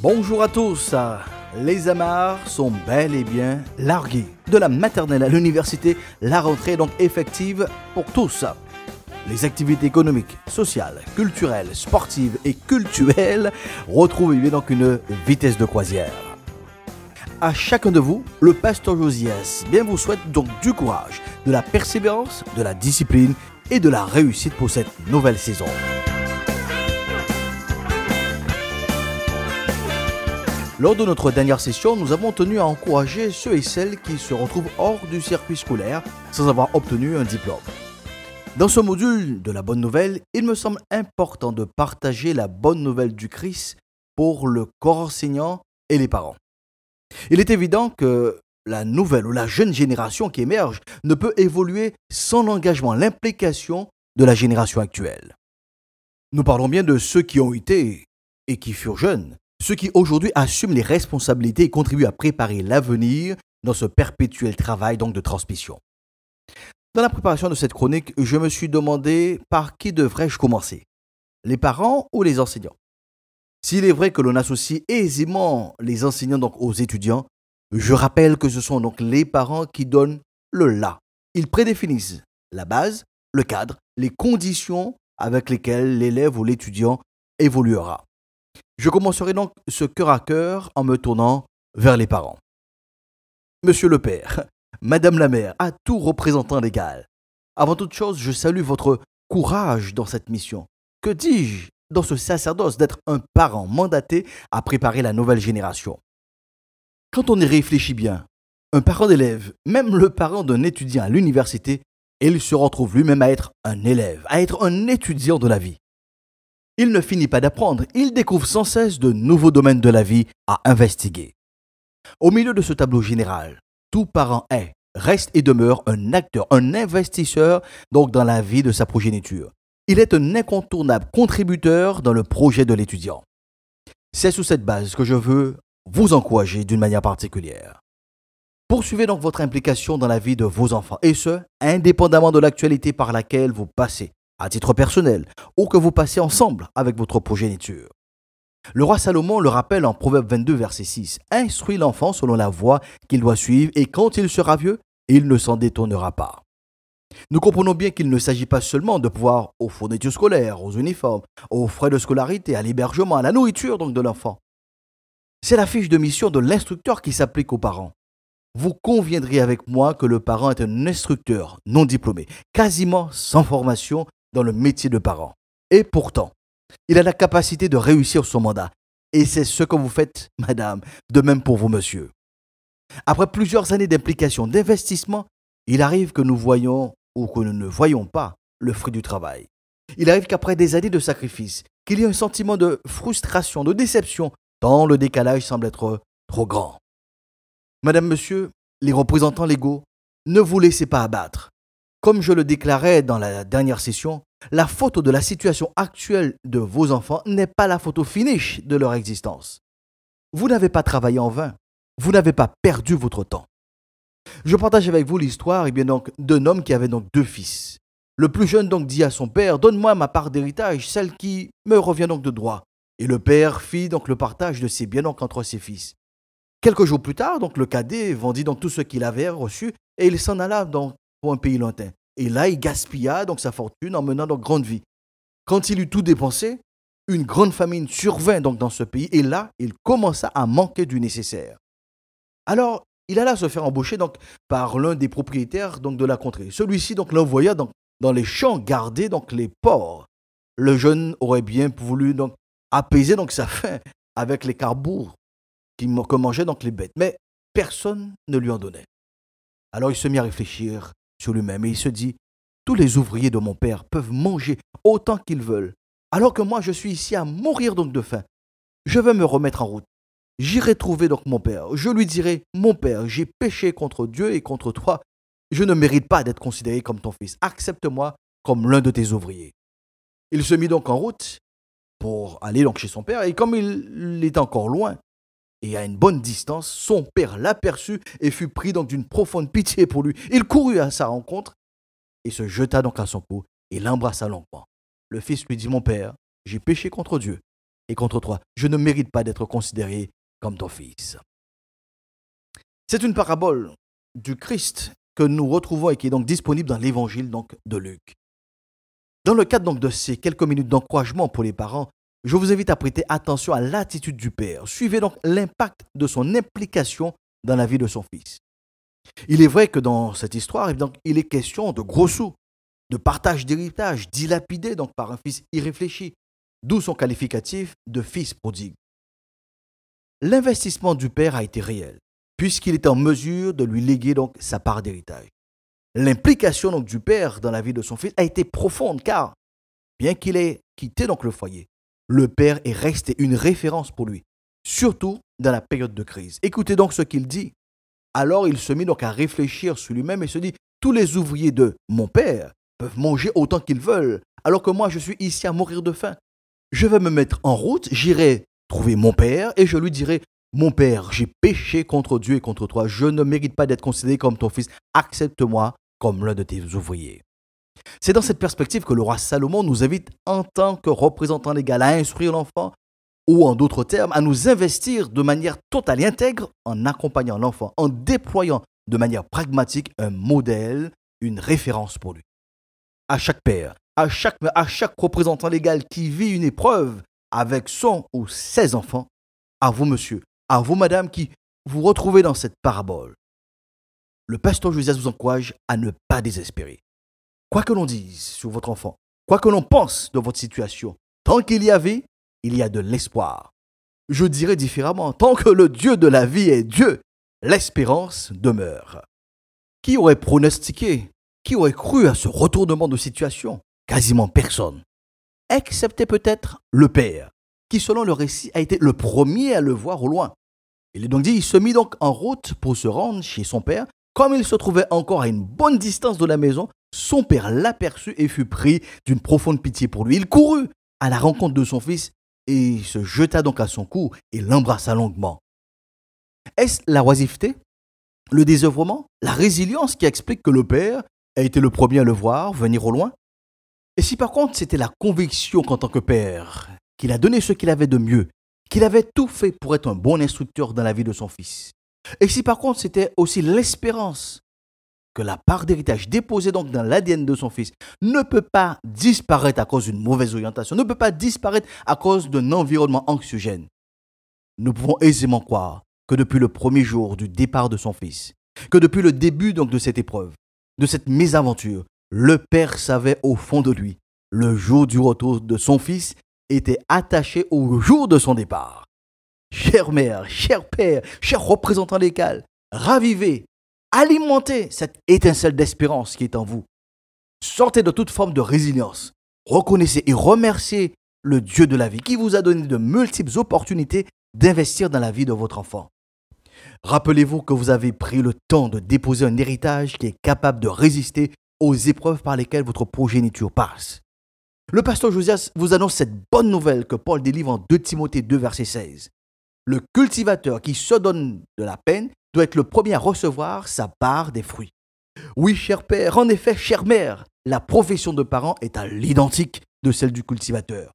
Bonjour à tous, les amarres sont bel et bien larguées. De la maternelle à l'université, la rentrée est donc effective pour tous. Les activités économiques, sociales, culturelles, sportives et cultuelles retrouvent bien donc une vitesse de croisière. À chacun de vous, le pasteur Josias vous souhaite donc du courage, de la persévérance, de la discipline et de la réussite pour cette nouvelle saison. Lors de notre dernière session, nous avons tenu à encourager ceux et celles qui se retrouvent hors du circuit scolaire sans avoir obtenu un diplôme. Dans ce module de la bonne nouvelle, il me semble important de partager la bonne nouvelle du Christ pour le corps enseignant et les parents. Il est évident que la nouvelle ou la jeune génération qui émerge ne peut évoluer sans l'engagement, l'implication de la génération actuelle. Nous parlons bien de ceux qui ont été et qui furent jeunes, ceux qui aujourd'hui assument les responsabilités et contribuent à préparer l'avenir dans ce perpétuel travail donc de transmission. Dans la préparation de cette chronique, je me suis demandé par qui devrais-je commencer, les parents ou les enseignants? S'il est vrai que l'on associe aisément les enseignants donc aux étudiants, je rappelle que ce sont donc les parents qui donnent le là. Ils prédéfinissent la base, le cadre, les conditions avec lesquelles l'élève ou l'étudiant évoluera. Je commencerai donc ce cœur à cœur en me tournant vers les parents. Monsieur le père, madame la mère, à tout représentant légal, avant toute chose, je salue votre courage dans cette mission. Que dis-je dans ce sacerdoce d'être un parent mandaté à préparer la nouvelle génération? Quand on y réfléchit bien, un parent d'élève, même le parent d'un étudiant à l'université, il se retrouve lui-même à être un élève, à être un étudiant de la vie. Il ne finit pas d'apprendre, il découvre sans cesse de nouveaux domaines de la vie à investiguer. Au milieu de ce tableau général, tout parent est, reste et demeure un acteur, un investisseur donc dans la vie de sa progéniture. Il est un incontournable contributeur dans le projet de l'étudiant. C'est sous cette base que je veux vous encourager d'une manière particulière. Poursuivez donc votre implication dans la vie de vos enfants, et ce, indépendamment de l'actualité par laquelle vous passez, à titre personnel, ou que vous passez ensemble avec votre progéniture. Le roi Salomon le rappelle en Proverbe 22, verset 6. « Instruis l'enfant selon la voie qu'il doit suivre, et quand il sera vieux, il ne s'en détournera pas. » Nous comprenons bien qu'il ne s'agit pas seulement de pouvoir aux fournitures scolaires, aux uniformes, aux frais de scolarité, à l'hébergement, à la nourriture donc de l'enfant. C'est la fiche de mission de l'instructeur qui s'applique aux parents. Vous conviendrez avec moi que le parent est un instructeur non diplômé, quasiment sans formation dans le métier de parent. Et pourtant, il a la capacité de réussir son mandat. Et c'est ce que vous faites, madame, de même pour vous, monsieur. Après plusieurs années d'implication, d'investissement, il arrive que nous voyons ou que nous ne voyons pas le fruit du travail. Il arrive qu'après des années de sacrifice, qu'il y ait un sentiment de frustration, de déception, tant le décalage semble être trop grand. Madame, monsieur, les représentants légaux, ne vous laissez pas abattre. Comme je le déclarais dans la dernière session, la photo de la situation actuelle de vos enfants n'est pas la photo finish de leur existence. Vous n'avez pas travaillé en vain. Vous n'avez pas perdu votre temps. Je partage avec vous l'histoire d'un homme qui avait donc 2 fils. Le plus jeune donc dit à son père, « Donne-moi ma part d'héritage, celle qui me revient donc de droit. » Et le père fit donc le partage de ses biens donc entre ses fils. Quelques jours plus tard, donc le cadet vendit donc tout ce qu'il avait reçu et il s'en alla donc pour un pays lointain. Et là, il gaspilla donc sa fortune en menant donc grande vie. Quand il eut tout dépensé, une grande famine survint donc dans ce pays et là, il commença à manquer du nécessaire. Alors, il alla se faire embaucher donc par l'un des propriétaires donc de la contrée. Celui-ci donc l'envoya donc dans les champs garder donc les porcs. Le jeune aurait bien voulu donc apaiser donc sa faim avec les carbours que mangeaient donc les bêtes, mais personne ne lui en donnait. Alors il se mit à réfléchir sur lui-même et il se dit, tous les ouvriers de mon père peuvent manger autant qu'ils veulent, alors que moi je suis ici à mourir donc de faim. Je vais me remettre en route. J'irai trouver donc mon père. Je lui dirai, mon père, j'ai péché contre Dieu et contre toi. Je ne mérite pas d'être considéré comme ton fils. Accepte-moi comme l'un de tes ouvriers. Il se mit donc en route pour aller donc chez son père et comme il était encore loin, et à une bonne distance, son père l'aperçut et fut pris donc d'une profonde pitié pour lui. Il courut à sa rencontre et se jeta donc à son cou et l'embrassa longuement. Le fils lui dit, mon père, j'ai péché contre Dieu et contre toi. Je ne mérite pas d'être considéré comme ton fils. C'est une parabole du Christ que nous retrouvons et qui est donc disponible dans l'évangile donc de Luc. Dans le cadre donc de ces quelques minutes d'encouragement pour les parents, je vous invite à prêter attention à l'attitude du père. Suivez donc l'impact de son implication dans la vie de son fils. Il est vrai que dans cette histoire, donc, il est question de gros sous, de partage d'héritage dilapidé donc par un fils irréfléchi, d'où son qualificatif de fils prodigue. L'investissement du père a été réel, puisqu'il est en mesure de lui léguer donc sa part d'héritage. L'implication donc du père dans la vie de son fils a été profonde, car bien qu'il ait quitté donc le foyer, le père est resté une référence pour lui, surtout dans la période de crise. Écoutez donc ce qu'il dit. Alors il se mit donc à réfléchir sur lui-même et se dit, tous les ouvriers de mon père peuvent manger autant qu'ils veulent, alors que moi je suis ici à mourir de faim. Je vais me mettre en route, j'irai trouver mon père et je lui dirai, mon père, j'ai péché contre Dieu et contre toi, je ne mérite pas d'être considéré comme ton fils, accepte-moi comme l'un de tes ouvriers. C'est dans cette perspective que le roi Salomon nous invite en tant que représentant légal à instruire l'enfant, ou en d'autres termes, à nous investir de manière totale et intègre en accompagnant l'enfant, en déployant de manière pragmatique un modèle, une référence pour lui. À chaque père, à chaque représentant légal qui vit une épreuve avec son ou ses enfants, à vous monsieur, à vous madame qui vous retrouvez dans cette parabole, le pasteur Josias vous encourage à ne pas désespérer. Quoi que l'on dise sur votre enfant, quoi que l'on pense de votre situation, tant qu'il y a vie, il y a de l'espoir. Je dirais différemment, tant que le Dieu de la vie est Dieu, l'espérance demeure. Qui aurait pronostiqué, qui aurait cru à ce retournement de situation? Quasiment personne. Excepté peut-être le père, qui selon le récit a été le premier à le voir au loin. Il est donc dit, il se mit donc en route pour se rendre chez son père. Comme il se trouvait encore à une bonne distance de la maison, son père l'aperçut et fut pris d'une profonde pitié pour lui. Il courut à la rencontre de son fils et se jeta donc à son cou et l'embrassa longuement. Est-ce la oisiveté, le désœuvrement, la résilience qui explique que le père a été le premier à le voir venir au loin? Et si par contre c'était la conviction qu'en tant que père, qu'il a donné ce qu'il avait de mieux, qu'il avait tout fait pour être un bon instructeur dans la vie de son fils? Et si par contre c'était aussi l'espérance que la part d'héritage déposée donc dans l'ADN de son fils ne peut pas disparaître à cause d'une mauvaise orientation, ne peut pas disparaître à cause d'un environnement anxiogène, nous pouvons aisément croire que depuis le premier jour du départ de son fils, que depuis le début donc de cette épreuve, de cette mésaventure, le père savait au fond de lui, le jour du retour de son fils était attaché au jour de son départ. Chère mère, cher père, cher représentant légal, ravivez, alimentez cette étincelle d'espérance qui est en vous. Sortez de toute forme de résilience. Reconnaissez et remerciez le Dieu de la vie qui vous a donné de multiples opportunités d'investir dans la vie de votre enfant. Rappelez-vous que vous avez pris le temps de déposer un héritage qui est capable de résister aux épreuves par lesquelles votre progéniture passe. Le pasteur Josias vous annonce cette bonne nouvelle que Paul délivre en 2 Timothée 2, verset 16. Le cultivateur qui se donne de la peine doit être le premier à recevoir sa part des fruits. Oui, cher père, en effet, chère mère, la profession de parent est à l'identique de celle du cultivateur.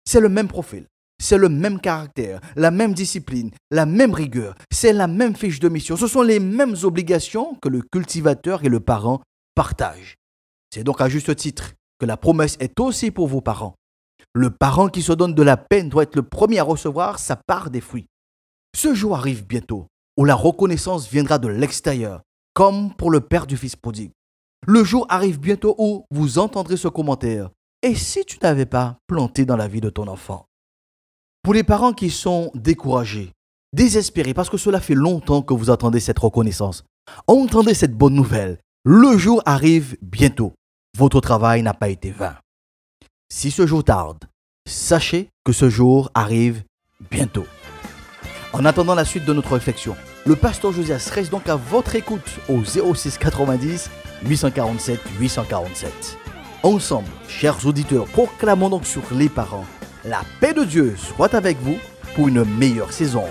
C'est le même profil, c'est le même caractère, la même discipline, la même rigueur, c'est la même fiche de mission. Ce sont les mêmes obligations que le cultivateur et le parent partagent. C'est donc à juste titre que la promesse est aussi pour vos parents. Le parent qui se donne de la peine doit être le premier à recevoir sa part des fruits. Ce jour arrive bientôt où la reconnaissance viendra de l'extérieur, comme pour le père du fils prodigue. Le jour arrive bientôt où vous entendrez ce commentaire. Et si tu n'avais pas planté dans la vie de ton enfant? Pour les parents qui sont découragés, désespérés, parce que cela fait longtemps que vous attendez cette reconnaissance, entendez cette bonne nouvelle. Le jour arrive bientôt. Votre travail n'a pas été vain. Si ce jour tarde, sachez que ce jour arrive bientôt. En attendant la suite de notre réflexion, le pasteur Josias reste donc à votre écoute au 06 90 847 847. Ensemble, chers auditeurs, proclamons donc sur les parents. La paix de Dieu soit avec vous pour une meilleure saison.